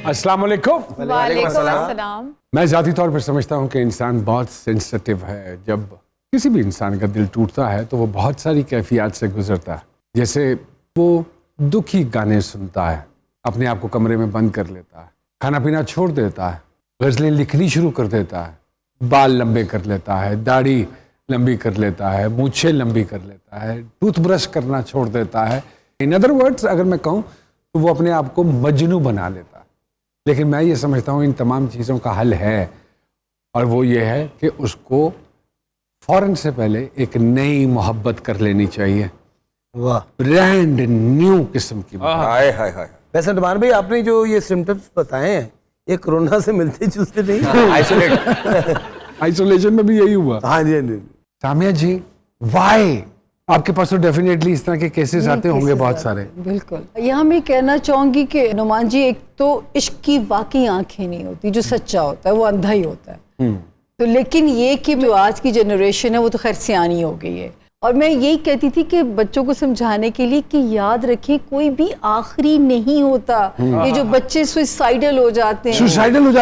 अस्सलाम वालेकुम। वालेकुम अस्सलाम। मैं ज़ाती तौर पर समझता हूँ कि इंसान बहुत सेंसिटिव है। जब किसी भी इंसान का दिल टूटता है तो वो बहुत सारी कैफियत से गुजरता है। जैसे वो दुखी गाने सुनता है, अपने आप को कमरे में बंद कर लेता है, खाना पीना छोड़ देता है, गज़लें लिखनी शुरू कर देता है, बाल लंबे कर लेता है, दाढ़ी लंबी कर लेता है, मूछें लंबी कर लेता है, टूथब्रश करना छोड़ देता है। इन अदर वर्ड्स अगर मैं कहूँ तो वो अपने आप को मजनू बना लेता है। लेकिन मैं ये समझता हूँ इन तमाम चीज़ों का हल है, और वो ये है कि उसको फ़ौरन से पहले एक नई मोहब्बत कर लेनी चाहिए। वाह, ब्रांड न्यू किस्म की। हाय हाय हाय। वैसे डमान भाई, आपने जो ये सिम्टम्स बताए हैं ये कोरोना से मिलते जुलते नहीं? आइसोलेशन में भी यही हुआ। हाँ जी, हाँ जी। सामिया जी, वाई आपके पास तो डेफिनेटली इस तरह के केसेस आते होंगे बहुत सारे। बिल्कुल। यहाँ मैं कहना चाहूँगी कि नुमान जी, एक तो इश्क की वाकई आंखें नहीं होती, जो सच्चा होता है वो अंधा ही होता है। तो लेकिन ये कि जो आज की जनरेशन है वो तो खैर सियानी हो गई है, और मैं यही कहती थी कि बच्चों को समझाने के लिए कि याद रखें कोई भी आखिरी नहीं होता। ये जो बच्चे सुसाइडल हो जाते हैं,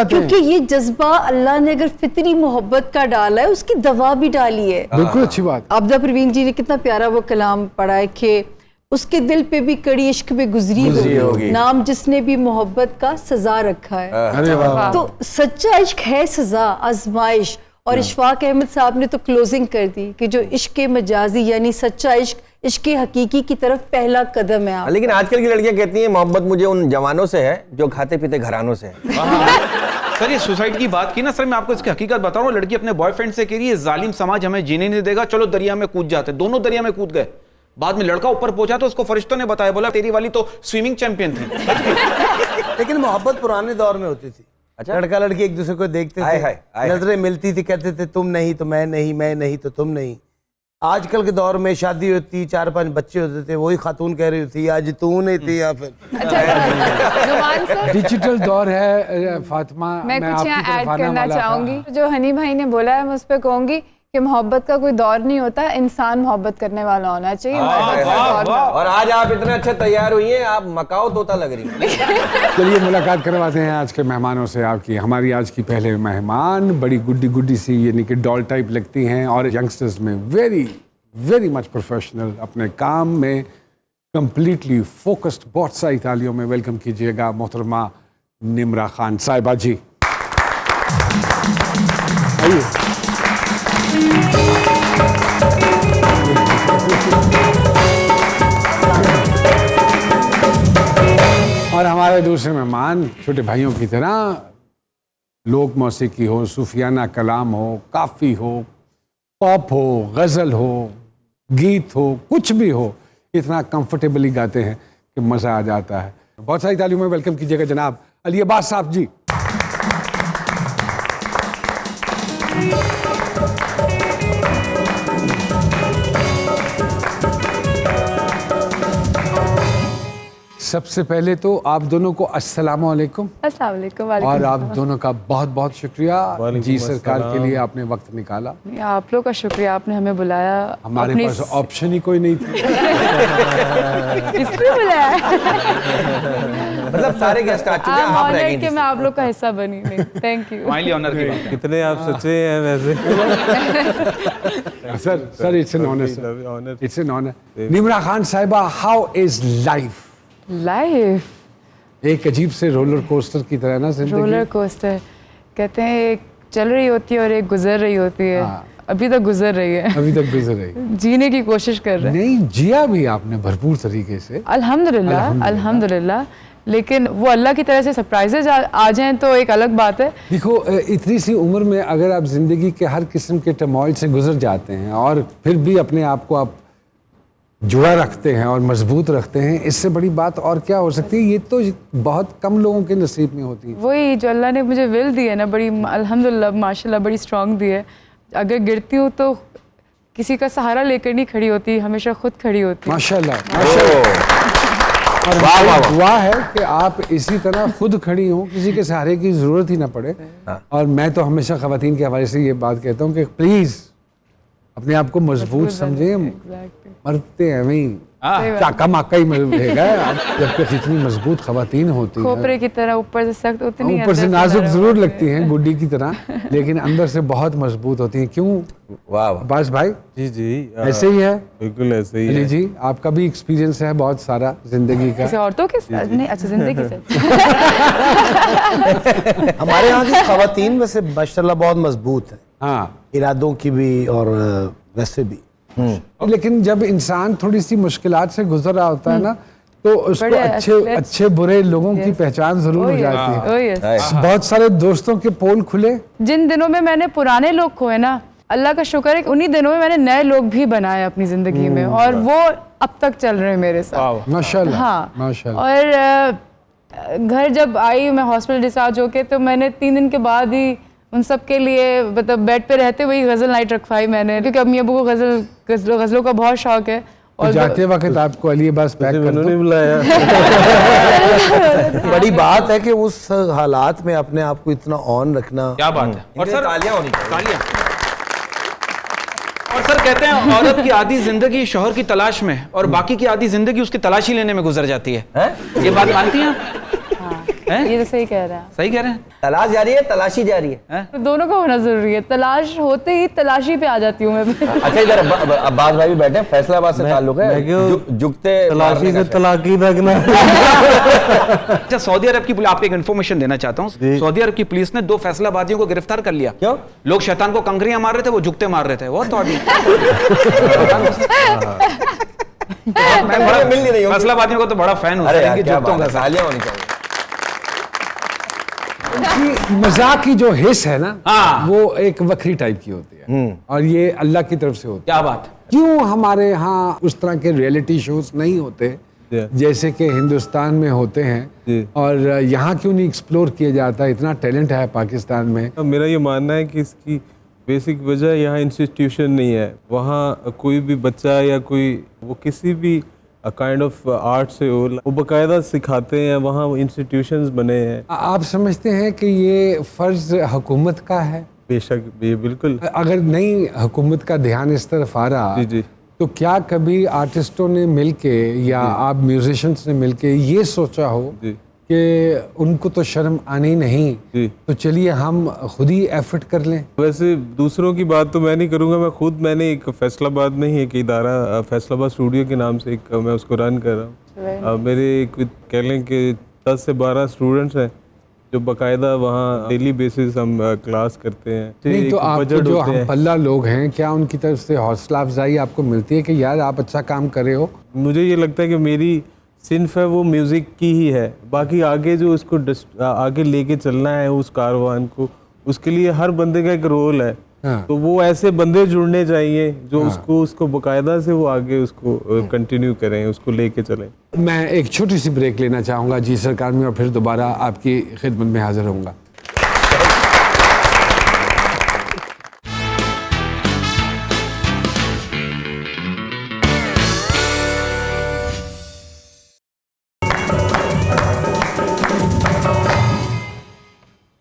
क्योंकि ये जज्बा अल्लाह ने अगर फितरी मोहब्बत का डाला है, उसकी दवा भी डाली है। बिल्कुल अच्छी बात। आबदा परवीन जी ने कितना प्यारा वो कलाम पढ़ा है कि उसके दिल पे भी कड़ी इश्क में गुजरी होगी, नाम जिसने भी मोहब्बत का सजा रखा है। अरे वाह। तो सच्चा इश्क है सजा, आजमाइश। और इशफाक अहमद साहब ने तो क्लोजिंग कर दी कि जो इश्क मजाजी यानी सच्चा इश्क, इश्क हकीकी की तरफ पहला कदम है। लेकिन आजकल की लड़कियां कहती हैं मोहब्बत मुझे उन जवानों से है जो खाते पीते घरानों से है। सर ये सुसाइड की बात की ना, सर मैं आपको इसकी हकीकत बता रहा हूँ। लड़की अपने बॉयफ्रेंड से कह रही है जालिम समाज हमें जीने नहीं देगा, चलो दरिया में कूद जाते। दोनों दरिया में कूद गए। बाद में लड़का ऊपर पहुंचा तो उसको फरिश्तों ने बताया, बोला तेरी वाली तो स्विमिंग चैंपियन थी। लेकिन मोहब्बत पुराने दौर में होती थी। अच्छा? लड़का लड़की एक दूसरे को देखते थे, नजरें मिलती थी, कहते थे तुम नहीं तो मैं नहीं, मैं नहीं तो तुम नहीं। आजकल के दौर में शादी होती, 4-5 बच्चे होते थे, वही खातून कह रही होती आज तू नहीं थी या फिर। डिजिटल दौर है फातिमा। मैं कुछ यहाँ ऐड करना चाहूंगी। जो हनी भाई ने बोला है मैं उस पर कहूंगी कि मोहब्बत का कोई दौर नहीं होता, इंसान मोहब्बत करने वाला होना चाहिए। और आज आप इतने अच्छे तैयार हुई हैं, आप मकाओ तोता लग रही हैं। चलिए मुलाकात करवाते हैं आज के मेहमानों से आपकी। हमारी आज की पहले मेहमान बड़ी गुड्डी गुड्डी सी यानी कि डॉल टाइप लगती हैं, और यंगस्टर्स में वेरी वेरी मच प्रोफेशनल, अपने काम में कंप्लीटली फोकस्ड। बहुत सारी तालियों में वेलकम कीजिएगा मोहतरमा निम्रा खान साहिबा जी। आइए। और हमारे दूसरे मेहमान छोटे भाइयों की तरह लोक मौसीकी हो, सूफियाना कलाम हो, काफ़ी हो, पॉप हो, गज़ल हो, गीत हो, कुछ भी हो, इतना कंफर्टेबली गाते हैं कि मज़ा आ जाता है। बहुत सारी तालियों में वेलकम कीजिएगा जनाब अली अब्बास साहब जी। सबसे पहले तो आप दोनों को अस्सलामु अलैकुम। अस्सलाम वालेकुम। और आप दोनों का बहुत बहुत शुक्रिया जी सरकार के लिए आपने वक्त निकाला। आप लोग का शुक्रिया, आपने हमें बुलाया। हमारे पास ऑप्शन ही कोई नहीं थी। इसलिए बुलाया। मतलब सारे गेस्ट आ चुके हैं, आप रह गई। कि मैं आप लोग का हिस्सा बनी। Thank you. माइली ऑनर की बात है। कितने आप सच्चे हैं वैसे। Sir it's an honour sir, it's an honour. Nimra Khan sahiba, how is life? Life एक अजीब से रोलर कोस्टर की तरह ना जिंदगी। रोलर कोस्टर कहते हैं, एक चल रही होती है और एक गुजर रही होती है। अभी तक गुजर रही है। अभी तक गुजर रही है। जीने की कोशिश कर रहे हैं। नहीं, जिया भी आपने भरपूर तरीके से, अल्हम्दुलिल्लाह अल्हम्दुलिल्लाह। लेकिन वो अल्लाह की तरह से सरप्राइजेज आ जाएं तो एक अलग बात है। देखो इतनी सी उम्र में अगर आप जिंदगी के हर किस्म के टर्मोइल से गुजर जाते हैं और फिर भी अपने आप को आप जुड़ा रखते हैं और मजबूत रखते हैं, इससे बड़ी बात और क्या हो सकती है? ये तो बहुत कम लोगों के नसीब में होती है। वही जो अल्लाह ने मुझे विल दी है ना, बड़ी अल्हम्दुलिल्लाह माशाल्लाह बड़ी स्ट्रांग दी है। अगर गिरती हूँ तो किसी का सहारा लेकर नहीं खड़ी होती, हमेशा खुद खड़ी होती। माशाल्लाह माशाल्लाह। और दुआ है कि आप इसी तरह खुद खड़ी हों, किसी के सहारे की जरूरत ही ना पड़े। और मैं तो हमेशा खवातीन के हवाले से ये बात कहता हूँ कि प्लीज अपने आप को मजबूत समझें, मरते हैं वहीं चाका माका ही मिलेगा, जबकि इतनी मजबूत खवातीन होती हैं, खोपरे की तरह ऊपर से सख्त उतनी ऊपर से अंदर नाजुक नरम जरूर होती है। लगती हैं गुड्डी की तरह, लेकिन अंदर से बहुत मजबूत होती हैं। क्यों वाह वाह। अब्बास भाई, जी जी ऐसे ही है? बिल्कुल ऐसे ही अली है। जी, आपका भी एक्सपीरियंस है बहुत सारा जिंदगी का। किसी औरतों के साथ नहीं, अच्छा जिंदगी से। हमारे यहाँ की खवातीन वैसे माशाल्लाह बहुत मजबूत है, हाँ, इरादों की भी और वैसे भी। लेकिन जब इंसान थोड़ी सी मुश्किलात से गुजर रहा होता है ना, तो उसको बड़े अच्छे athletes- अच्छे बुरे लोगों की पहचान जरूर Oh हो yes, जाती है। oh yes। बहुत सारे दोस्तों के पोल खुले। जिन दिनों में मैंने पुराने लोग खोए ना, अल्लाह का शुक्र है कि उन्हीं दिनों में मैंने नए लोग भी बनाए अपनी जिंदगी में, और वो अब तक चल रहे हैं मेरे साथ। माशाल्लाह, हाँ, माशाल्लाह। और घर जब आई मैं हॉस्पिटल डिस्चार्ज होके, तो मैंने 3 दिन के बाद ही उन सब के लिए मतलब बेड पे रहते हुए गज़ल नाइट रखवाई मैंने, क्योंकि अम्मी अबू को गज़लों का बहुत शौक है। तो जाते वक्त आपको अली अब्बास पैक कर दो। उन्होंने बुलाया। बड़ी बात है कि उस हालात में अपने आप को इतना ऑन रखना। क्या बात है। और सर तालियां होनी चाहिए। तालियां। और सर कहते हैं औरत की आधी जिंदगी शौहर की तलाश में और बाकी की आधी जिंदगी उसकी तलाशी लेने में गुजर जाती है। ये बात मानती हैं आप? हैं? ये तो सही कह रहे हैं। सही कह रहे हैं। तलाश जारी है, तलाशी जारी है। तो दोनों का होना जरूरी है, तलाश होते ही तलाशी पे आ जाती हूँ मैं भी। अच्छा, इधर अब्बास भाई भी बैठे हैं, फैसलाबाद से ताल्लुक है, जुगते तलाशी से तलाकी रखना। अच्छा, सऊदी अरब की पुलिस, आपको एक इन्फॉर्मेशन देना चाहता हूँ। सऊदी अरब की पुलिस ने 2 फैसलाबादियों को गिरफ्तार कर लिया। क्यों? लोग शैतान को कंकरियां मार रहे थे, वो जुगते मार रहे थे। वो तो मैं बड़ा मिल नहीं रही होगी। फैसलाबादियों को तो बड़ा फैन हूँ अरे यार, इनकी क्या जुगतों बात का। है, तालियां होनी चाहिए। उनकी मजाक की जो हिस्स है ना, हाँ। वो एक वक्री टाइप की होती है, और ये अल्लाह की तरफ से होती क्या बात है। है। क्यों हमारे यहाँ उस तरह के रियलिटी शोज नहीं होते जैसे कि हिंदुस्तान में होते हैं, और यहाँ क्यों नहीं एक्सप्लोर किया जाता? इतना टैलेंट है पाकिस्तान में। मेरा ये मानना है कि इसकी बेसिक वजह यहाँ इंस्टीट्यूशन नहीं है। वहाँ कोई भी बच्चा या कोई वो किसी भी काइंड ऑफ आर्ट से हो, वो बाकायदा सिखाते हैं, वहाँ इंस्टीट्यूशंस बने हैं। आप समझते हैं कि ये फर्ज हुकूमत का है? बेशक, ये बिल्कुल। अगर नहीं हुकूमत का ध्यान इस तरफ आ रहा, जी जी। तो क्या कभी आर्टिस्टों ने मिलके या आप म्यूजिशियंस ने मिलके ये सोचा हो जी। कि उनको तो शर्म आनी नहीं, जी। तो चलिए हम खुद ही एफर्ट कर लें? वैसे दूसरों की बात तो मैं नहीं करूँगा, मैंने एक फैसलाबाद में ही एक इदारा, फैसलाबाद स्टूडियो के नाम से एक मैं उसको रन कर रहा हूँ। मेरे कह लें कि 10 से 12 स्टूडेंट्स हैं जो बाकायदा वहाँ डेली बेसिस हम क्लास करते हैं। नहीं तो एक आपको बजट जो होते हम हैं। पल्ला लोग हैं, क्या उनकी तरफ से हौसला अफजाई आपको मिलती है कि यार आप अच्छा काम कर रहे हो? मुझे ये लगता है कि मेरी सिन्फ है वो म्यूज़िक की ही है, बाकी आगे जो उसको आगे लेके चलना है उस कारवान को, उसके लिए हर बंदे का एक रोल है। हाँ। तो वो ऐसे बंदे जुड़ने चाहिए जो उसको बाकायदा से वो आगे उसको कंटिन्यू करें, उसको लेके चलें। मैं एक छोटी सी ब्रेक लेना चाहूँगा जी सरकार में, और फिर दोबारा आपकी खिदमत में हाजिर होऊंगा।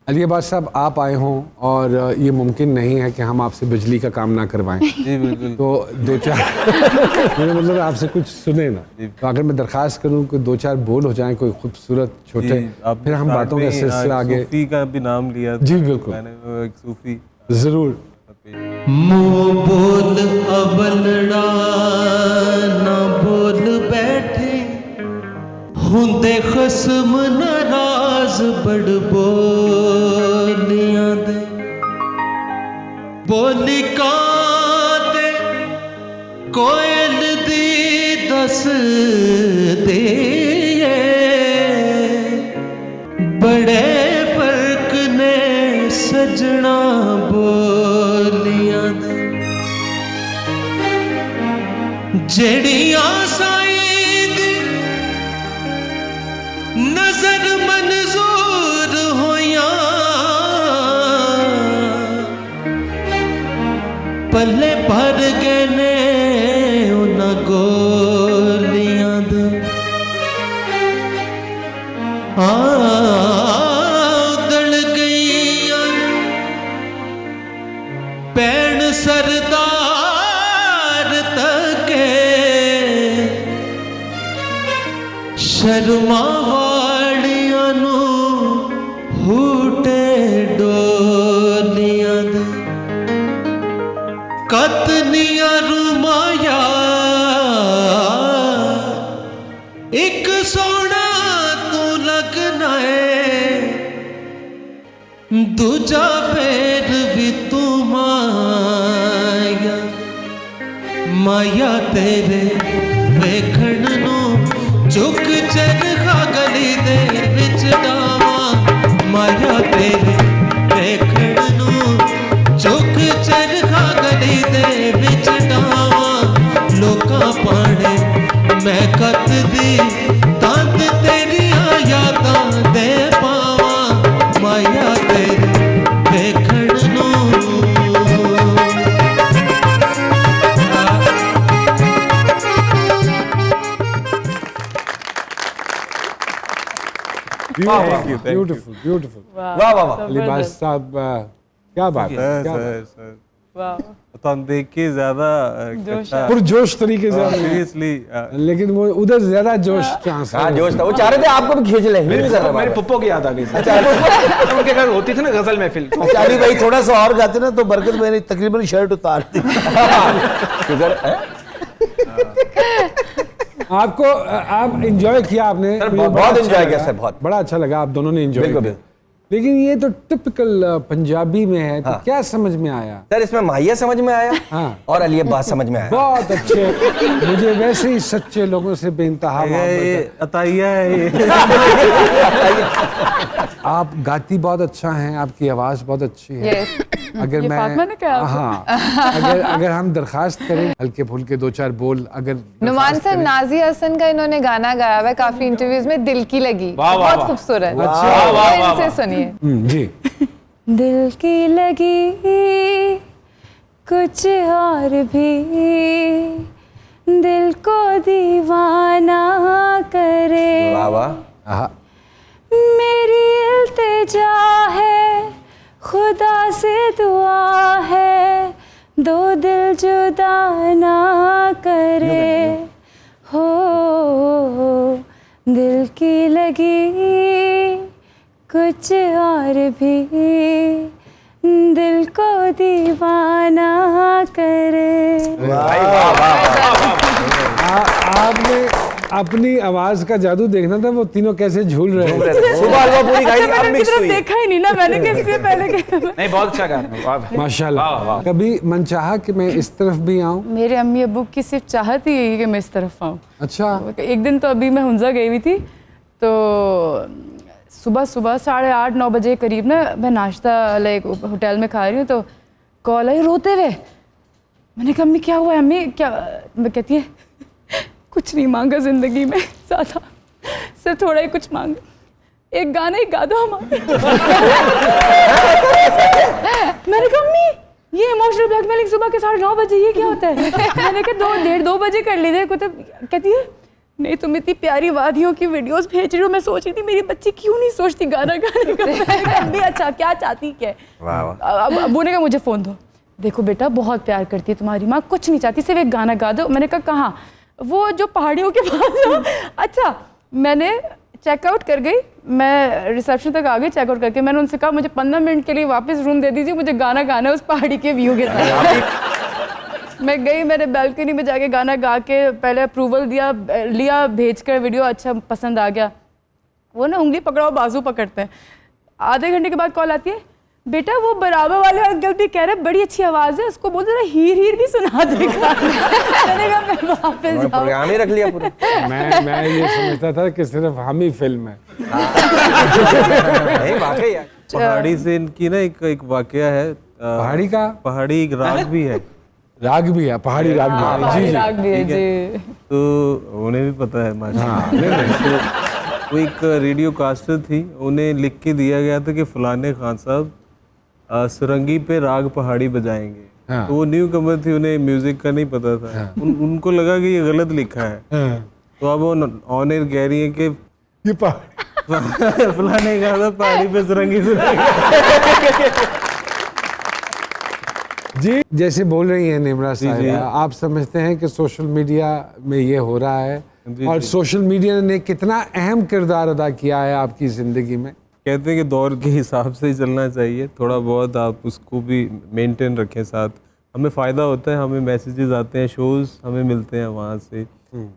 अली अब्बास साहब, आप आए हों और ये मुमकिन नहीं है कि हम आपसे बिजली का काम ना करवाएं। जी बिल्कुल। तो 2-4 मेरा मतलब आपसे कुछ सुने ना, तो अगर मैं दरख्वास्त करूं कि 2-4 बोल हो जाएं कोई खूबसूरत छोटे, फिर हम बातों का सिलसिला आगे। सूफी का भी नाम लिया जी बिल्कुल, मैंने, वो एक सूफी जरूर। मुँह बोल अबलड़ा ना बोल बैठे हुंदे खसम नाराज बड़ बोलियां दे बोली काते कोयल दी दस दे बड़े फर्क ने सजना बोलियां दे जड़ियां साईं दी नजर मंजूर होया पल्ले भर गए ने उन्हां गोलियां दे उदड़ गईयां भैन सरदार तके शर्मा वालियां नू हूटे डोलियां दे कतनियां रुमाया एक सोना तू लगना है दूजा फेर भी तू माया माया तेरे वेखण नू चुक चरखा गली दे विच डावा माया तेरे वेखण नू चुक चरखा गली दे विच डावा लोकां पाणे मैं कत दी तंद तेरियां यादां दे पावा माया तेरे वेखण नू ब्यूटीफुल ब्यूटीफुल। वाह वाह वाह। लिबास साहब क्या बात है, क्या बात है। सर तो हम देख के ज्यादा पुरजोश तरीके से आपने- सीरियसली लेकिन वो उधर ज्यादा जोश ट्रांसफर हाँ जोश था, वो चाह रहे थे आपको भी खींच लें। मेरे पप्पो की याद आ गई सर। उनके घर होती थी ना गजल महफिल। चाली भाई थोड़ा सा और गाते ना तो बरकत मैंने तकरीबन शर्ट उतार दी। शुगर आपको आप एंजॉय किया आपने, सर, मुझे बहुत बड़ा अच्छा enjoy किया लगा, सर, बहुत। बड़ा अच्छा लगा, आप दोनों ने एंजॉय बिल्कुल, किया। लेकिन ये तो टिपिकल पंजाबी में है, तो हाँ। क्या समझ में आया? सर इसमें माहिया समझ में आया हाँ। और अली अब्बास समझ में आया। बहुत अच्छे, मुझे वैसे ही सच्चे लोगों से बेइंतहा मोहब्बत ये है। अताइया है ये आप गाती बहुत अच्छा हैं, आपकी आवाज बहुत अच्छी है। Yes. अगर ये फातिमा ने कहा आपको? हाँ, अगर हम दरखास्त करें हल्के फुल्के दो चार बोल, अगर नुमान दरखास्त सर करें- नाजिया हसन का इन्होंने गाना गाया हुआ है काफी इंटरव्यूज में, दिल की लगी, वाह, वाह, बहुत वाह। खूबसूरत। अच्छा। वाह, वाह, वाह, इनसे वाह। सुनिए। जी दिल की लगी कुछ और भी दिल को दीवाना करे, वाह वाह। हाँ, मेरी इल्तिजा है खुदा से दुआ है दो दिल जुदा ना करे, हो दिल की लगी कुछ और भी दिल को दीवाना करे। आपने अपनी आवाज का जादू देखना था, वो तीनों कैसे झूल रहे हैं। सुबह हलवा पूरी खाई थी, अब मिक्स हुई। देखा ही नहीं ना मैंने किसी से पहले के। नहीं बहुत अच्छा गाना। वाह माशाल्लाह। वाह, वाह। कभी मन चाहा कि मैं इस तरफ भी आऊं? मेरे अम्मी अब्बू की सिर्फ चाहत ही यही कि मैं इस तरफ आऊँ। अच्छा, एक दिन तो अभी मैं हुंजा गई हुई थी, तो सुबह 8:30-9 बजे करीब ना मैं नाश्ता लाइक होटल में खा रही हूँ, तो कॉल आई रोते हुए। मैंने कहा अम्मी क्या हुआ है? अम्मी क्या? मैं कहती है कुछ नहीं मांगा ज़िंदगी में ज़्यादा, सिर्फ थोड़ा ही कुछ मांगा, एक गाना ही गा दो हमारे। मैंने कहा अम्मी ये इमोशनल ब्लैकमेलिंग सुबह के 9:30 बजे ये क्या होता है? मैंने कहा 2 बजे कर लीजिए कुछ। कहती है नहीं तुम इतनी प्यारी वादियों की वीडियोस भेज रही हो, मैं सोच रही थी मेरी बच्ची क्यों नहीं सोचती गाना गाने का। मैंने कहा अम्मी अच्छा क्या चाहती क्या है? अब अब्बू ने कहा मुझे फ़ोन दो, देखो बेटा बहुत प्यार करती है तुम्हारी माँ, कुछ नहीं चाहती, सिर्फ एक गाना गा दो। मैंने कहा कहाँ? वो जो पहाड़ियों के पास हो। अच्छा, मैंने चेकआउट कर गई, मैं रिसेप्शन तक आ गई चेकआउट करके। मैंने उनसे कहा मुझे 15 मिनट के लिए वापस रूम दे दीजिए, मुझे गाना गाना है उस पहाड़ी के व्यू के साथ। मैं गई, मैंने बालकनी में जाके गाना गा के पहले अप्रूवल लिया, भेज कर वीडियो अच्छा पसंद आ गया। वो ना उंगली पकड़ाओ बाजू पकड़ते हैं। आधे घंटे के बाद कॉल आती है, बेटा वो बराबर वाले अंकल भी कह रहे बड़ी अच्छी आवाज़ है, उसको बोल जरा हीर हीर भी सुना देगा। मैंने कहा मैं वापस जाऊँ। प्रोग्राम ही रख लिया पूरा। मैं ये समझता था कि सिर्फ हम ही फिल्म है। नहीं वाकई यार। पहाड़ी से इनकी ना एक वाकया है। पहाड़ी का पहाड़ी एक राग भी है, राग भी है, पहाड़ी राग भी है। जी जी राग भी है जी। तो उन्हें भी पता है माशाल्लाह। हाँ, नहीं, नहीं। तो वो एक रेडियो कास्टर थी, उन्हें लिख के दिया गया था कि फलाने खान साहब सुरंगी पे राग पहाड़ी बजाएंगे। हाँ। तो वो न्यू कमर थी, उन्हें म्यूजिक का नहीं पता था। उनको लगा कि ये गलत लिखा है। हाँ, तो अब वो ऑन एयर कह रही है कि ये पहाड़ी फलाने कहा था पहाड़ी पे सुरंगी सुनाएंगे। जी जैसे बोल रही हैं निमरा जी। साहिबा, आप समझते हैं कि सोशल मीडिया में ये हो रहा है जी, और जी। सोशल मीडिया ने कितना अहम किरदार अदा किया है आपकी ज़िंदगी में? कहते हैं कि दौर के हिसाब से ही चलना चाहिए, थोड़ा बहुत आप उसको भी मेंटेन रखें साथ। हमें फ़ायदा होता है, हमें मैसेजेस आते हैं, शोज़ हमें मिलते हैं वहाँ से।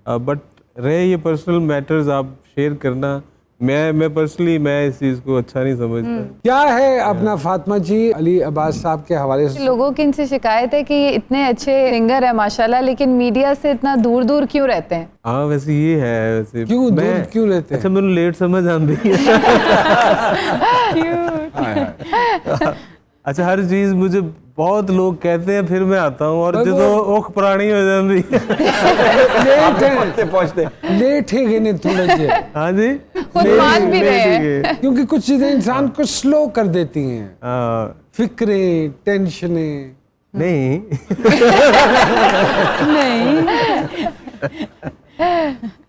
बट रहे ये पर्सनल मैटर्स आप शेयर करना, मैं पर्सनली मैं इस चीज़ को अच्छा नहीं समझता। क्या है अपना फातिमा जी अली अब्बास साहब के हवाले से? लोगों की इनसे शिकायत है कि ये इतने अच्छे सिंगर है माशाल्लाह, लेकिन मीडिया से इतना दूर दूर क्यों रहते हैं? हाँ वैसे ये है वैसे। क्यों दूर क्यों रहते हैं? अच्छा मैंने लेट समझ आती है। अच्छा हर चीज़ मुझे बहुत लोग कहते हैं, फिर मैं आता हूँ और जो ओख पुरानी हो जाती है। लेट है गिने थोड़े से। हाँ जी खुद मान भी रहे हैं। क्योंकि कुछ चीजें इंसान को स्लो कर देती हैं, हाँ फिक्रें, टेंशनें। नहीं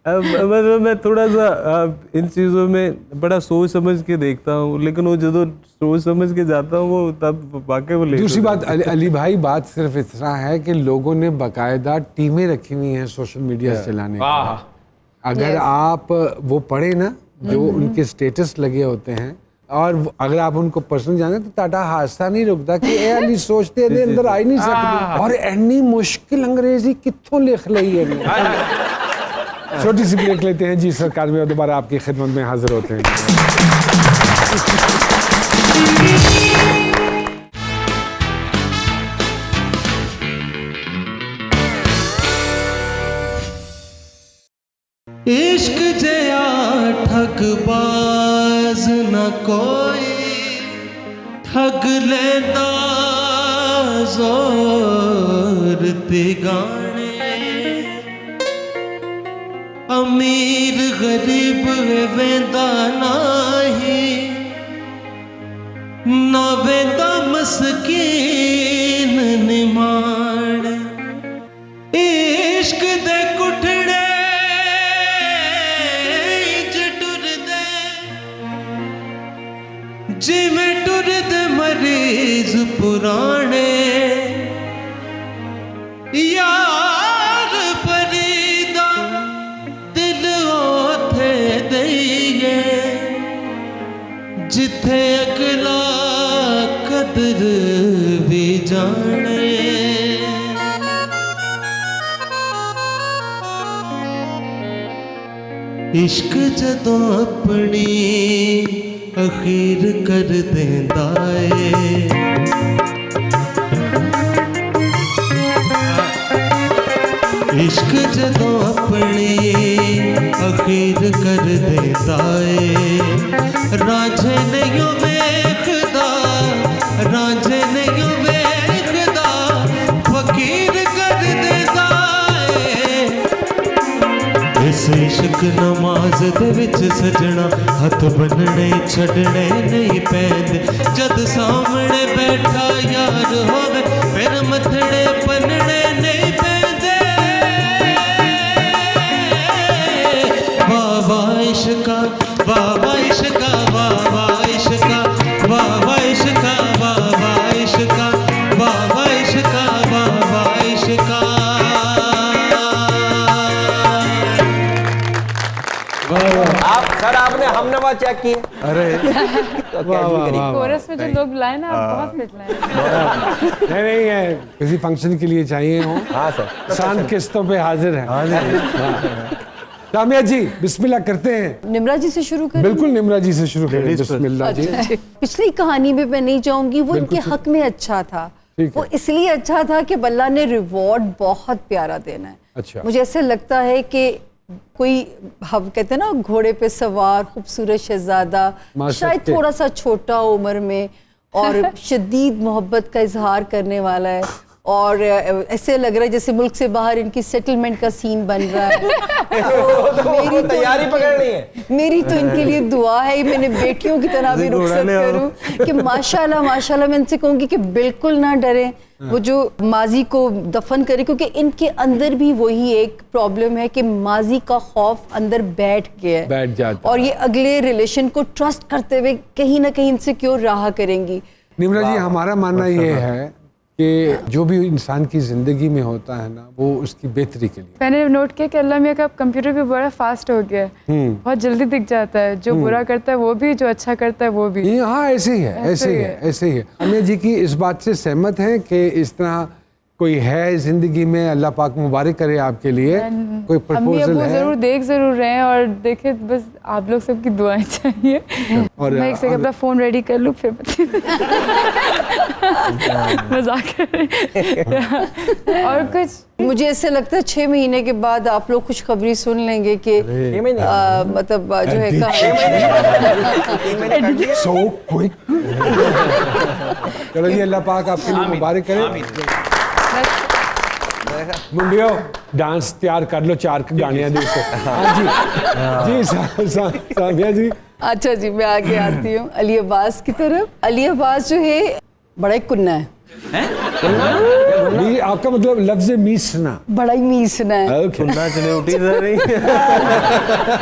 मतलब मैं थोड़ा सा इन चीज़ों में बड़ा सोच समझ के देखता हूँ, लेकिन वो जो सोच समझ के जाता हूँ वो तब वाकई वो लेट दूसरी हो बात अली भाई, बात सिर्फ इतना है कि लोगों ने बाकायदा टीमें रखी हुई हैं सोशल मीडिया चलाने की। अगर आप वो पढ़े ना जो उनके स्टेटस लगे होते हैं, और अगर आप उनको पर्सनल जाने तो टाटा हादसा नहीं रुकता कि ए अली सोचते हैं अंदर आ ही नहीं सकती, और एनी मुश्किल अंग्रेजी कित्थों लिख ली है। छोटी सी ब्रेक लेते हैं जी सरकार में, और दोबारा आपकी खिदमत में हाजिर होते हैं। इश्क जया ठगबाज न कोई, ठग लेंदा जोर ते गाने। अमीर गरीब वेंदा नाही, ना वेंदा मस्कीन निमाण। इश्क दे कुठड़े जिमें टुरदे मरीज पुराने। यार फरीदा दिल ओथे दईए, जिथे अगला कदर भी जाने। इश्क जदों अपनी अखीर कर देंदा है, इश्क जदों अपनी अखीर कर देंदा है। रांझे नहीं वेखदा, रांझे नहीं वेखदा, फकीर कर देंदा है। इस इश्क नमाज दे विच सजना हथ बनने छड़ने नहीं पैंदे। जद सामने बैठा यार होवे फिर मथड़े बनने नहीं पैंदे। वाह वाह इश्का, वाह वाह इश्का, वाह वाह इश्का, वाह वाह इश्का, वाह वाह इश्का, वाह वाह इश्का, वाह वाह इश्का। आप सर आपने हमनवा चेक किए? अरे कोरस में जो लोग लाए ना, आप बहुत फिट लाए। नहीं है, किसी फंक्शन के लिए चाहिए हो। हाँ सर, शान किस्तों पे हाजिर है। कामिया जी बिस्मिल्लाह करते हैं। निम्रा जी से शुरू करें? बिल्कुल निम्रा जी से शुरू करें। बिस्मिल्लाह जी। पिछली कहानी में मैं नहीं जाऊंगी, वो इनके हक में अच्छा था। वो इसलिए अच्छा था कि बल्ला ने रिवॉर्ड बहुत प्यारा देना है। अच्छा। मुझे ऐसे लगता है कि कोई, हम कहते हैं ना घोड़े पे सवार खूबसूरत शहजादा, शायद थोड़ा सा छोटा उम्र में और शदीद मोहब्बत का इजहार करने वाला है, और ऐसे लग रहा है जैसे मुल्क से बाहर इनकी सेटलमेंट का सीन बन रहा है। मेरी तैयारी पकड़नी है। मेरी तो इनके लिए दुआ है, मैंने बेटियों की तरह भी रुखसत करूं कि माशाल्लाह माशाल्लाह। मैं इनसे कहूंगी कि बिल्कुल ना डरें, वो जो माजी को दफन करे, क्योंकि इनके अंदर भी वही एक प्रॉब्लम है कि माजी का खौफ अंदर बैठ गया है, बैठ जाता और ये अगले रिलेशन को ट्रस्ट करते हुए कहीं ना कहीं इनसिक्योर रहा करेंगी। निम्रा जी, हमारा मानना ये है कि जो भी इंसान की ज़िंदगी में होता है ना वो उसकी बेहतरी के लिए। मैंने नोट किया कि अल्लाह मियाँ का कंप्यूटर भी बड़ा फास्ट हो गया है, बहुत जल्दी दिख जाता है, जो बुरा करता है वो भी, जो अच्छा करता है वो भी। ये हाँ ऐसे ही है, ऐसे ही है, ऐसे ही है। अमिया जी की इस बात से सहमत हैं कि इस तरह कोई है जिंदगी में, अल्लाह पाक मुबारक करे आपके लिए, कोई अम्मी प्रपोजल अबू है? जरूर देख जरूर रहे हैं और देखे, बस आप लोग सबकी दुआएं चाहिए। और मैं एक सेकंड अपना फोन रेडी कर लूँ फिर मजाक कर रही। और कुछ मुझे ऐसे लगता है 6 महीने के बाद आप लोग खुशखबरी सुन लेंगे कि मतलब जो है सो क्विक। चलो जी, अल्लाह पाक आपके लिए मुबारक करे। मुंडियो डांस तैयार कर लो, 4 गानियां दे को। हाँ जी जी सामिया जी। अच्छा जी, मैं आगे आती हूँ अली अब्बास की तरफ। अली अब्बास जो है बड़ा ही कुन्ना है, आपका मतलब लफ्ज मीसना, बड़ा ही मीसना है,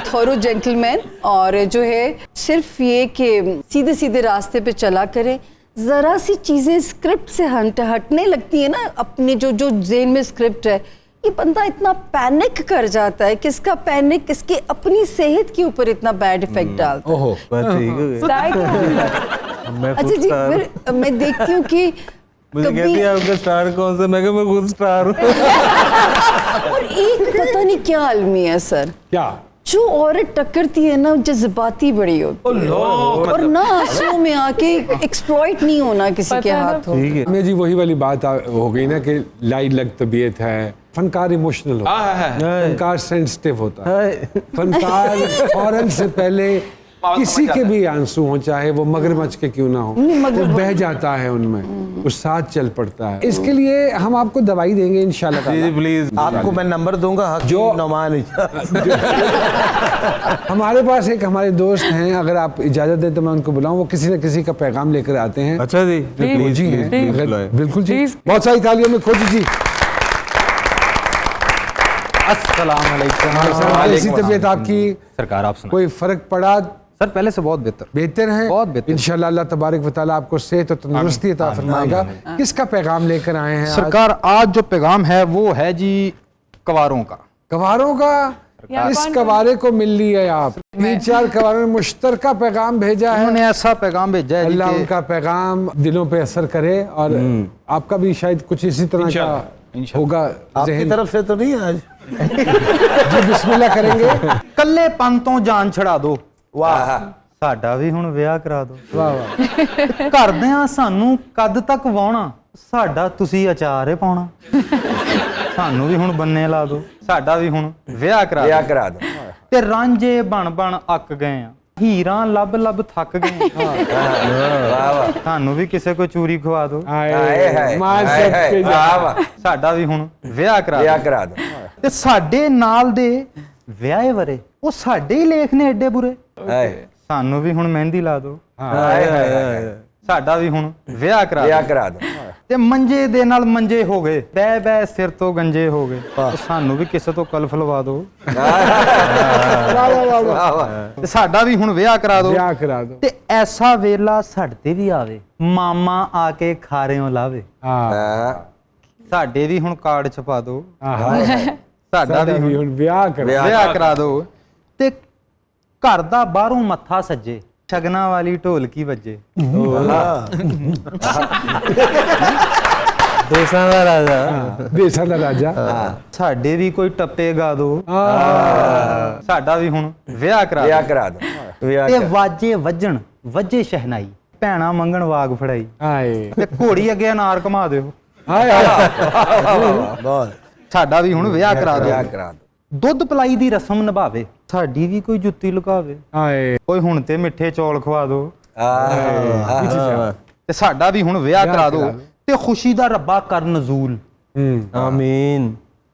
थोरो जेंटलमैन। और जो है सिर्फ ये कि सीधे सीधे रास्ते पे चला करे, जरा सी चीजें स्क्रिप्ट से हटने लगती है ना, अपने जो जेन में स्क्रिप्ट है, ये बंदा इतना पैनिक कर जाता है कि इसका पैनिक इसकी अपनी सेहत के ऊपर इतना बैड इफेक्ट डालता है। ओहो, अच्छा जी, मैं देखती हूँ कि मुझे कहती है आपका स्टार कौन सा, मैं कहा मैं खुद स्टार हूँ। और एक पता नहीं क्या आलमी है सर, क्या जो औरत टक्करती है ना जज्बाती बड़ी होती है और ना आंसुओं में आके एक्सप्लॉइट नहीं होना किसी के हाथों। मैं जी वही वाली बात हो गई ना कि लाई लग तबीयत है। फनकार इमोशनल होता है, फनकार सेंसिटिव होता है, फनकार फौरन से पहले किसी के भी आंसू हो, चाहे वो मगरमच्छ के क्यों ना हो, वो बह जाता है उनमें, वो साथ चल पड़ता है। इसके लिए हम आपको दवाई देंगे इंशाल्लाह। जी प्लीज, आपको मैं नंबर दूंगा जो नौमान हमारे पास एक हमारे दोस्त हैं, अगर आप इजाजत दें तो मैं उनको बुलाऊं, वो किसी न किसी का पैगाम लेकर आते हैं। अच्छा जी, जी हैं, प्लीज बिल्कुल जी, बहुत सारी तालियों में खोजी जी। अस्सलाम वालेकुम। कैसी तबीयत आपकी सरकार, आप सुनाएं। कोई फर्क पड़ा? सर पहले से बहुत बेहतर है, बहुत बेहतर। इंशाल्लाह अल्लाह तबारक व तआला आपको सेहत और तंदुरुस्ती अता फरमाएगा। किसका पैगाम लेकर आए हैं सरकार? आज जो पैगाम है वो है जी कवारों का। कवारों का? इस कवारे को मिल ली है आप, 3-4 कवारों ने मुश्तरका पैगाम भेजा है। उन्होंने ऐसा पैगाम भेजा है अल्लाह उनका पैगाम दिलों पे असर करे और आपका भी शायद कुछ इसी तरह का होगा। आपकी तरफ से तो नहीं आज जी बिस्मिल्लाह करेंगे। कल्ले पन तो जान छड़ा दो, वाह, साडा भी हुण विआह करा दो। वाह वाह। घरदिਆਂ ਸਾਨੂੰ कद तक वाहना, साडा तुसी अचार ही पाउणा। ਸਾਨੂੰ ਵੀ ਹੁਣ ਬੰਨੇ ਲਾ ਦੋ, ਸਾਡਾ ਵੀ ਹੁਣ ਵਿਆਹ ਕਰਾ ਦੋ। ਤੇ ਰਾਂਝੇ ਬਣ ਬਣ ਅੱਕ ਗਏ ਆ, ਹੀਰਾਂ ਲੱਭ ਲੱਭ ਥੱਕ ਗਏ। ਵਾਹ ਵਾਹ। ਤੁਹਾਨੂੰ ਵੀ ਕਿਸੇ ਕੋ ਚੂਰੀ ਖਵਾ ਦੋ, ਸਾਡਾ ਵੀ ਹੁਣ ਵਿਆਹ ਕਰਾ ਦੋ। ਤੇ ਸਾਡੇ ਨਾਲ ਦੇ ਵਿਆਹੇ ਵਰੇ ਉਹ ਸਾਡੇ ਹੀ ਲੇਖ ਨੇ ਐਡੇ ਬੁਰੇ, ਸਾਨੂੰ ਵੀ ਹੁਣ ਮਹਿੰਦੀ ਲਾ ਦੋ, ਸਾਡਾ ਵੀ ਹੁਣ ਵਿਆਹ ਕਰਾ ਦੋ। ਤੇ ਮੰਜੇ ਦੇ ਨਾਲ ਮੰਜੇ ਹੋ ਗਏ, ਬੈ ਬੈ ਸਿਰ ਤੋਂ ਗੰਜੇ ਹੋ ਗਏ, ਸਾਨੂੰ ਵੀ ਕਿਸੇ ਤੋਂ ਕਲਫ ਲਵਾ ਦੋ, ਤੇ ਸਾਡਾ ਵੀ ਹੁਣ ਵਿਆਹ ਕਰਾ ਦੋ। ਤੇ ਐਸਾ ਵੇਲਾ ਸਾਡੇ ਤੇ ਵੀ ਆਵੇ, ਮਾਮਾ ਆ ਕੇ ਖਾਰਿਓਂ ਲਾਵੇ, ਸਾਡੇ ਵੀ ਹੁਣ ਕਾਰਡ ਛਪਾ ਦੋ, ਸਾਡਾ ਵੀ ਹੁਣ ਵਿਆਹ ਕਰਾ ਦੋ। ਤੇ ਘਰ ਦਾ ਬਾਹਰੋਂ ਮੱਥਾ ਸੱਜੇ, ਸ਼ਗਨਾਂ ਵਾਲੀ ਢੋਲਕੀ ਵੱਜੇ, देसां दा राजा, देसां दा राजा, ਸਾਡੇ ਵੀ ਕੋਈ ਟੱਪੇ ਗਾ ਦੋ, ਸਾਡਾ ਵੀ ਹੁਣ ਵਿਆਹ ਕਰਾ ਦੋ। ਤੇ ਵਾਜੇ ਵੱਜਣ, ਵੱਜੇ ਸ਼ਹਿਨਾਈ, ਭੈਣਾ ਮੰਗਣ ਵਾਗ ਫੜਾਈ, ਤੇ ਘੋੜੀ ਅੱਗੇ ਅਨਾਰ ਘੁਮਾ ਦਿਓ, ਸਾਡਾ ਵੀ ਹੁਣ ਵਿਆਹ ਕਰਾ ਦੋ। ਦੁੱਧ ਪਲਾਈ ਦੀ ਰਸਮ ਨਿਭਾਵੇ, ਸਾਡੀ ਵੀ ਕੋਈ ਜੁੱਤੀ ਲੁਕਾਵੇ, ਓਏ ਹੁਣ ਤੇ ਮਿੱਠੇ ਚੌਲ ਖਵਾ ਦੋ, ਤੇ ਸਾਡਾ ਵੀ ਹੁਣ ਵਿਆਹ ਕਰਾ ਦੋ। ਤੇ ਖੁਸ਼ੀ ਦਾ ਰੱਬਾ ਕਰ ਨਜ਼ੂਲ, आमीन।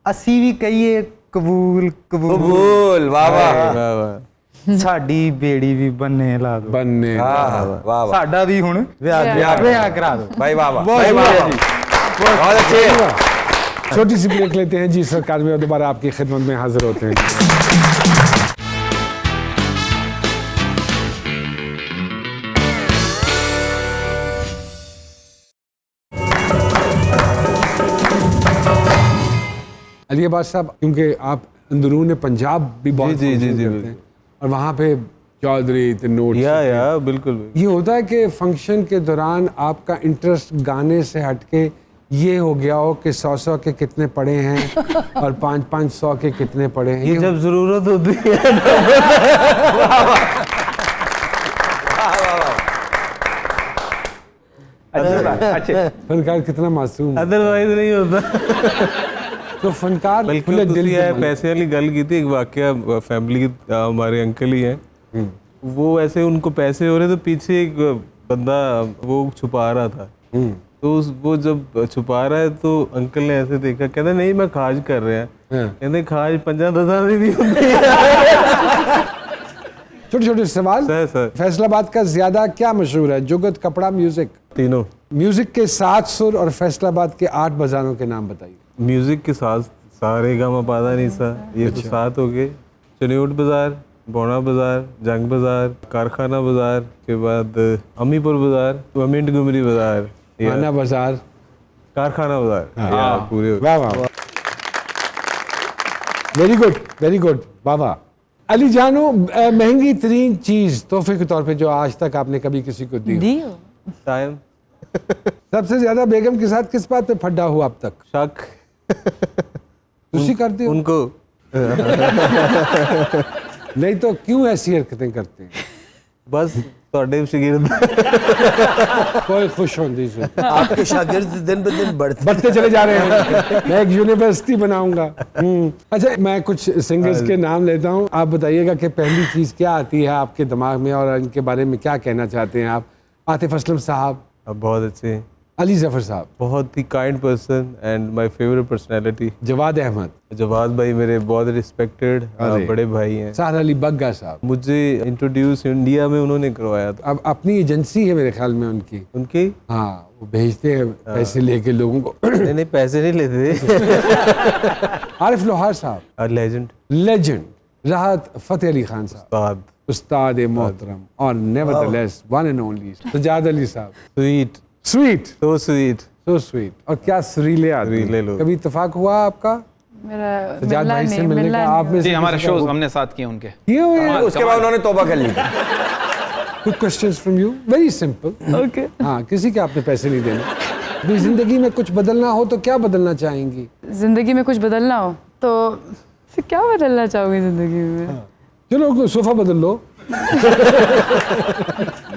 ਅਸੀਂ ਵੀ ਕਹੀਏ ਕਬੂਲ ਕਬੂਲ। कबूल, वाह वाह। ਸਾਡੀ ਬੇੜੀ ਵੀ ਬੰਨੇ ਲਾ ਦੋ, बनने वाह वाह। ਸਾਡਾ ਵੀ ਹੁਣ ਵਿਆਹ ਕਰਾ ਦੋ। भाई वाह वाह, बहुत भाई वाह शुक्रिया वाह। जी। बहुत अच्छे। छोटी सी ब्रेक लेते हैं जी सरकार में, और दोबारा आपकी खिदमत में हाजिर होते हैं। अली अब्बास साहब, क्योंकि आप अंदरून पंजाब भी बहुत जी, जी, function जी, करते हैं और वहाँ पे चौधरी तनोट या बिल्कुल ये होता है कि फंक्शन के दौरान आपका इंटरेस्ट गाने से हटके ये हो गया हो कि 100 के कितने पड़े हैं और 500 के कितने पड़े हैं? ये जब जरूरत होती है अच्छे फनकार कितना मासूम है। अदरवाइज नहीं होता। तो फनकार बल्कि खुले दिल ਤੁਸੀਂ के ਇਹ मालिक। पैसे वाली गल की थी, एक वाकया फैमिली की, हमारे अंकल ही हैं, वो ऐसे उनको पैसे हो रहे तो पीछे एक बंदा वो छुपा रहा था, तो वो जब छुपा रहा है तो अंकल ने ऐसे देखा, कहते नहीं मैं खाज कर रहा है, कहते खाज 50-10 नहीं होती। छोटे छोटे सवाल। सर फैसलाबाद का ज्यादा क्या मशहूर है? जुगत, कपड़ा, म्यूजिक? तीनों। म्यूजिक के 7 सुर और फैसलाबाद के 8 बाजारों के नाम बताइए। म्यूजिक के साथ सारे गामा पादा नहीं सा, ये तो 7 हो गए। चनियोट बाजार, बौना बाजार, जंग बाजार, कारखाना बाजार के बाद अमीपुर बाजार, मिंट गुमरी बाजार, खाना बाजार, कारखाना बाजार, या पूरे हो गए। वाह वाह, वेरी गुड बाबा। अली जानो, महंगी तरीन चीज तोहफे के तौर पे जो आज तक आपने कभी किसी को दी हो? टाइम। सबसे ज्यादा बेगम के साथ किस बात पे फड्डा हुआ अब तक? शक तुसी करते हो? उनको नहीं तो क्यों ऐसी हरकतें करते हैं? बस ਤੁਹਾਡੇ शागिर्द कोई खुश होती से आपके शागिर्द दिन ब दिन बढ़ते चले जा रहे हैं। मैं एक यूनिवर्सिटी बनाऊंगा। अच्छा, मैं कुछ सिंगर्स के नाम लेता हूँ, आप बताइएगा कि पहली चीज क्या आती है आपके दिमाग में और इनके बारे में क्या कहना चाहते हैं आप? आतिफ असलम साहब, बहुत अच्छे, अली जफर साहब, बहुत ही kind person and my favourite personality. Jawad Ahmad, Jawad भाई मेरे बहुत रिस्पेक्टेड बड़े भाई हैं। सहर अली बग्गा साहब, मुझे इंट्रोड्यूस इंडिया में उन्होंने करवाया था। अब अपनी एजेंसी है मेरे ख्याल में उनकी। उनकी हाँ, वो भेजते हैं पैसे लेके लोगों को। नहीं पैसे नहीं लेते थे। आरिफ लोहार साहब, लेजेंड। राहत फतेह अली खान साहब, उस्ताद मोहतरम और nevertheless one and only Sajjad Ali साहब। Sweet, so sweet. और क्या सुरीले आदमी। सुरीले लोग। कभी इत्तेफाक हुआ आपका मेरा सजाद भाई से मिलने का? आप में जी, से हमारे किसी का शोज हुआ? हमने साथ किए उनके। किए हुए हैं? उसके बाद उन्होंने तौबा कर ली। कुछ questions from you, very simple. Okay. हाँ, किसी के आपने पैसे नहीं देने। अपनी जिंदगी में कुछ बदलना हो तो क्या बदलना चाहेंगी? जिंदगी में कुछ बदलना हो तो फिर क्या बदलना चाहोगे जिंदगी में? चलो सोफा बदल लो।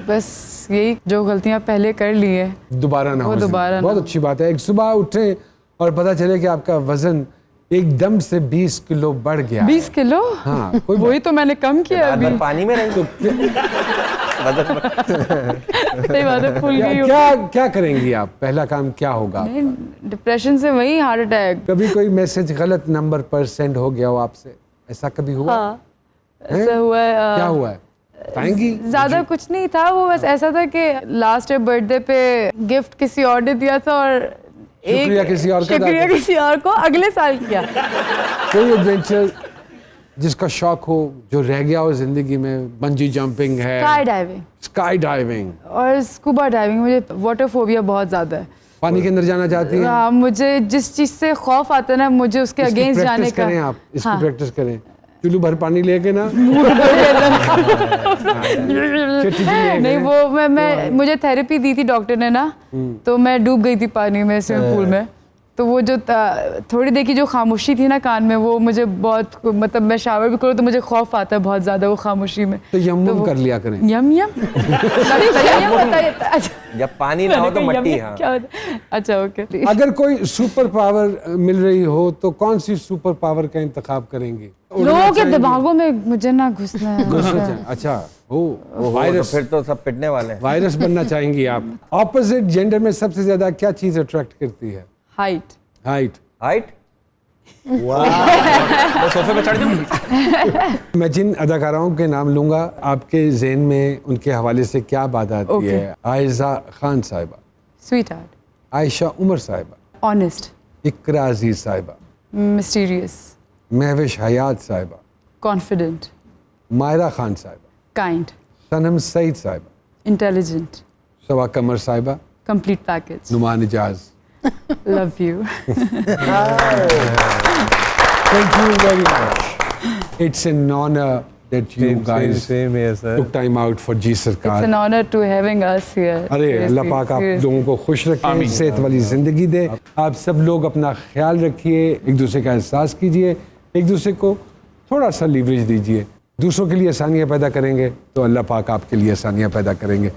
बस यही, जो गलतियां पहले कर ली है दोबारा ना वो हो। दोबारा ना बहुत हो। अच्छी बात है। एक सुबह उठे और पता चले कि आपका वजन एकदम से 20 किलो बढ़ गया। 20 किलो? हाँ, कोई वही तो मैंने कम किया रात अभी। भर पानी में रही तो सही बात है, फूल गई हूँ। क्या करेंगी आप? पहला काम क्या होगा? डिप्रेशन से वही हार्ट अटैक। कभी कोई मैसेज गलत नंबर पर सेंड हो गया हो आपसे? ऐसा कभी हुआ? हाँ, ऐसा हुआ है। क्या हुआ है? बताएंगी? ज्यादा कुछ नहीं था, वो बस ऐसा था कि लास्ट ईयर बर्थडे पे गिफ्ट किसी और ने दिया था और शुक्रिया किसी और का था। शुक्रिया किसी और को अगले साल किया। कोई एडवेंचर जिसका शौक हो, जो रह गया हो जिंदगी में? बंजी जंपिंग है, स्काई डाइविंग और स्कूबा डाइविंग। मुझे वाटर फोबिया बहुत ज्यादा है। पानी के अंदर जाना चाहती हैं? हाँ, मुझे जिस चीज से खौफ आता है ना, मुझे उसके इसकी अगेंस्ट जाने प्रैक्टिस का। करें आप, इसकी हाँ। प्रैक्टिस करें। चुल्लू भर पानी लेके ना नहीं, वो मैं मुझे थेरेपी दी थी डॉक्टर ने ना, तो मैं डूब गई थी पानी में, स्विमिंग पूल में। तो वो जो थोड़ी देर की जो खामोशी थी ना कान में, वो मुझे बहुत, मतलब मैं शावर भी करूँ तो मुझे खौफ आता है बहुत ज्यादा वो खामोशी में। तो यम कर लिया करें। यम जब पानी ना हो तो मट्टी। हाँ, क्या होता है? अच्छा, ओके। अगर कोई सुपर पावर मिल रही हो तो कौन सी सुपर पावर का इंतखाब करेंगे? लोगों के दिमागों में मुझे ना घुसना है। अच्छा, तो वायरस। फिर तो सब पिटने वाले हैं। वायरस बनना चाहेंगी आप? ऑपोजिट जेंडर में सबसे ज्यादा क्या चीज अट्रैक्ट करती है? हाइट। मैं सोफे पे चढ़ जाऊं। मैं जिन अदाकाराओं के नाम लूंगा, आपके ज़हन में उनके हवाले से क्या बात आती है? आयशा खान साहिबा, स्वीट हार्ट, आयशा उमर साहिबा, ऑनेस्ट, इकरा अजीज साहिबा, मिस्टीरियस, महविश हयात साहिबा, कॉन्फिडेंट, मायरा खान साहिबा, काइंड, सनम सईद साहिबा, intelligent, Saba Qamar sahiba, complete package, Noman Ijaz. Love you. Thank you very much. It's an honor that you guys same here, sir. took time out for G It's सरकार. an honor to having us here. अरे अल्लाह Seriously, पाक आप seriously. लोगों को खुश रखें, सेहत वाली ज़िंदगी दे। आप सब लोग अपना ख्याल रखिए, एक दूसरे का एहसास कीजिए, एक दूसरे को थोड़ा सा लीवरेज दीजिए। दूसरों के लिए आसानियाँ पैदा करेंगे तो अल्लाह पाक आपके लिए आसानियाँ पैदा करेंगे।